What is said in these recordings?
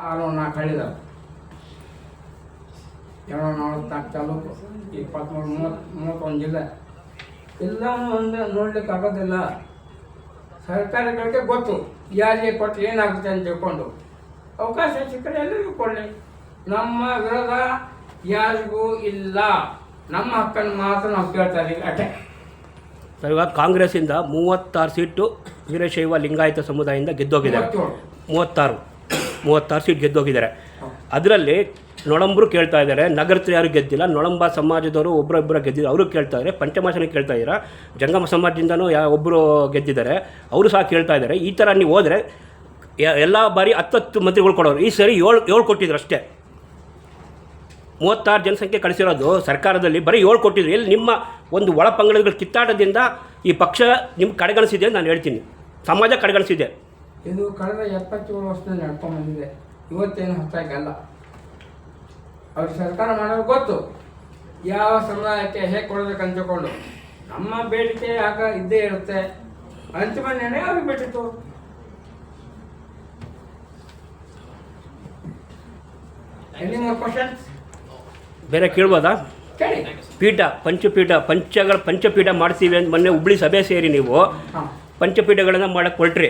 4 ಹೇಳಿದಾವೆ. 244 ತಾಲೂಕು, 23-31 ಜಿಲ್ಲೆ. ಎಲ್ಲನೂ ಒಂದು ನೋಡ್ಲಿಕ್ಕೆ ಆಗೋದಿಲ್ಲ. ಸರ್ಕಾರಗಳಿಗೆ ಗೊತ್ತು ಯಾರಿಗೆ ಕೊಟ್ಟರೆ ಏನಾಗುತ್ತೆ ಅಂತ ತಿಳ್ಕೊಂಡು ಅವಕಾಶ ಸಿಕ್ಕರೆ ಎಲ್ಲರಿಗೂ ಕೊಡಲಿ. ನಮ್ಮ ವಿರೋಧ ಯಾರಿಗೂ ಇಲ್ಲ. ನಮ್ಮ ಹಕ್ಕನ್ನು ಮಾತ್ರ ನಾವು ಕೇಳ್ತಾ ಇದ್ದೀವಿ ಅಷ್ಟೇ. ಇವಾಗ ಕಾಂಗ್ರೆಸ್ಸಿಂದ 36 ಸೀಟು ವೀರಶೈವ ಲಿಂಗಾಯತ ಸಮುದಾಯದಿಂದ ಗೆದ್ದೋಗಿದ್ದಾರೆ. 36 ಸೀಟ್ ಗೆದ್ದೋಗಿದ್ದಾರೆ. ಅದರಲ್ಲಿ ನೊಳಂಬರು ಕೇಳ್ತಾ ಇದ್ದಾರೆ, ನಗರತ್ರ ಯಾರು ಗೆದ್ದಿಲ್ಲ. ನೊಳಂಬ ಸಮಾಜದವರು ಒಬ್ಬರೊಬ್ಬರು ಗೆದ್ದಿದ್ದಾರೆ, ಅವರು ಕೇಳ್ತಾ ಇದ್ದಾರೆ. ಪಂಚಮಾಸನ ಕೇಳ್ತಾ ಇದ್ದೀರಾ, ಜಂಗಮ ಸಮಾಜದಿಂದನೂ ಒಬ್ಬರು ಗೆದ್ದಿದ್ದಾರೆ, ಅವರು ಸಹ ಕೇಳ್ತಾ ಇದ್ದಾರೆ. ಈ ಥರ ನೀವು ಹೋದರೆ ಎಲ್ಲ ಬಾರಿ 10 ಮಂತ್ರಿಗಳು ಕೊಡೋರು. ಈ ಸರಿ 7 ಕೊಟ್ಟಿದ್ರು ಅಷ್ಟೇ. 36 ಜನಸಂಖ್ಯೆ ಕಳಿಸಿರೋದು ಸರ್ಕಾರದಲ್ಲಿ ಬರೀ 7 ಕೊಟ್ಟಿದ್ರು. ಎಲ್ಲಿ ನಿಮ್ಮ ಒಂದು ಒಳ ಪಂಗಡಗಳ ಕಿತ್ತಾಟದಿಂದ ಈ ಪಕ್ಷ ನಿಮ್ಗೆ ಕಡೆಗಣಿಸಿದೆ ಅಂತ ನಾನು ಹೇಳ್ತೀನಿ. ಸಮಾಜ ಕಡೆಗಣಿಸಿದೆ. ಇದು ಕಳೆದ 77 ವರ್ಷದಲ್ಲಿ ನಡ್ಕೊಂಡು ಬಂದಿದೆ. ಇವತ್ತೇನು ಹೊತ್ತಾಗಲ್ಲ. ಅವ್ರಿಗೆ ಸರ್ಕಾರ ಮಾಡೋದು ಗೊತ್ತು ಯಾವ ಸಮುದಾಯಕ್ಕೆ ಹೇಗೆ ಕೊಡಬೇಕಂತ ತಿಳ್ಕೊಂಡು. ನಮ್ಮ ಬೇಡಿಕೆ ಆಗ ಇದ್ದೇ ಇರುತ್ತೆ. ಅಂತಿಮ ನಿರ್ಣಯ ಅವ್ರಿಗೆ ಬಿಟ್ಟಿತ್ತು. Any more questions? ಬೇರೆ ಕೇಳ್ಬೋದಾ? ಕೇಳಿ. ಪಂಚಪೀಠ ಮಾಡ್ತೀವಿ ಅಂತ ಮೊನ್ನೆ ಹುಬ್ಳಿ ಸಭೆ ಸೇರಿ ನೀವು ಪಂಚಪೀಠಗಳನ್ನು ಮಾಡಕ್ಕೆ ಹೊರಟ್ರಿ.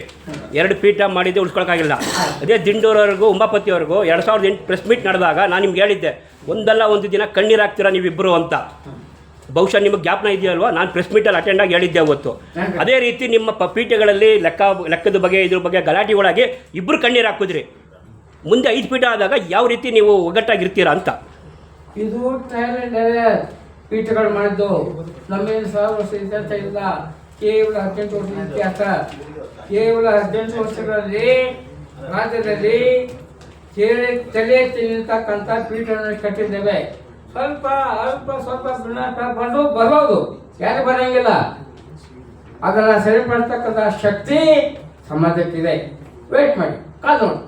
2 ಪೀಠ ಮಾಡಿದ್ದೆ ಉಳಿಸ್ಕೊಳಕ್ಕಾಗಿಲ್ಲ. ಅದೇ ದಿಂಡೂರವ್ರಿಗೂ ಉಮಾಪತಿಯವ್ರಿಗೂ 2008 ಪ್ರೆಸ್ ಮೀಟ್ ನಡೆದಾಗ ನಾನು ನಿಮ್ಗೆ ಹೇಳಿದ್ದೆ, ಒಂದಲ್ಲ ಒಂದು ದಿನ ಕಣ್ಣೀರು ಹಾಕ್ತೀರಾ ನೀವಿಬ್ಬರು ಅಂತ. ಬಹುಶಃ ನಿಮಗೆ ಜ್ಞಾಪನ ಇದೆಯಲ್ವಾ? ನಾನು ಪ್ರೆಸ್ ಮೀಟಲ್ಲಿ ಅಟೆಂಡ್ ಆಗಿ ಹೇಳಿದ್ದೆ ಅವತ್ತು. ಅದೇ ರೀತಿ ನಿಮ್ಮ ಪೀಠಗಳಲ್ಲಿ ಲೆಕ್ಕದ ಬಗ್ಗೆ ಇದ್ರ ಬಗ್ಗೆ ಗಲಾಟೆಗಳಾಗಿ ಇಬ್ಬರು ಕಣ್ಣೀರು ಹಾಕಿದ್ರಿ. ಮುಂದೆ 5 ಪೀಠ ಆದಾಗ ಯಾವ ರೀತಿ ನೀವು ಒಗ್ಗಟ್ಟಾಗಿರ್ತೀರಾ ಅಂತ. ಇದು ಪೀಠಗಳು ಮಾಡಿದ್ದು ನಮ್ಮೇನು 1000 ವರ್ಷ ಇತಿಹಾಸ ಇಲ್ಲ. ಕೇವಲ 18 ವರ್ಷದ ಇತಿಹಾಸ. ಕೇವಲ 18 ವರ್ಷಗಳಲ್ಲಿ ರಾಜ್ಯದಲ್ಲಿ ತಲೆ ತಿನ್ನತಕ್ಕಂಥ ಪೀಠಗಳನ್ನು ಕಟ್ಟಿದ್ದೇವೆ. ಸ್ವಲ್ಪ ಬರ್ಬೋದು, ಯಾರು ಬರಂಗಿಲ್ಲ. ಅದನ್ನು ಸರಿಪಡಿಸ್ತಕ್ಕಂಥ ಶಕ್ತಿ ಸಮಾಜಕ್ಕಿದೆ. ವೇಟ್ ಮಾಡಿ, ಕಾದು ನೋಡಿ.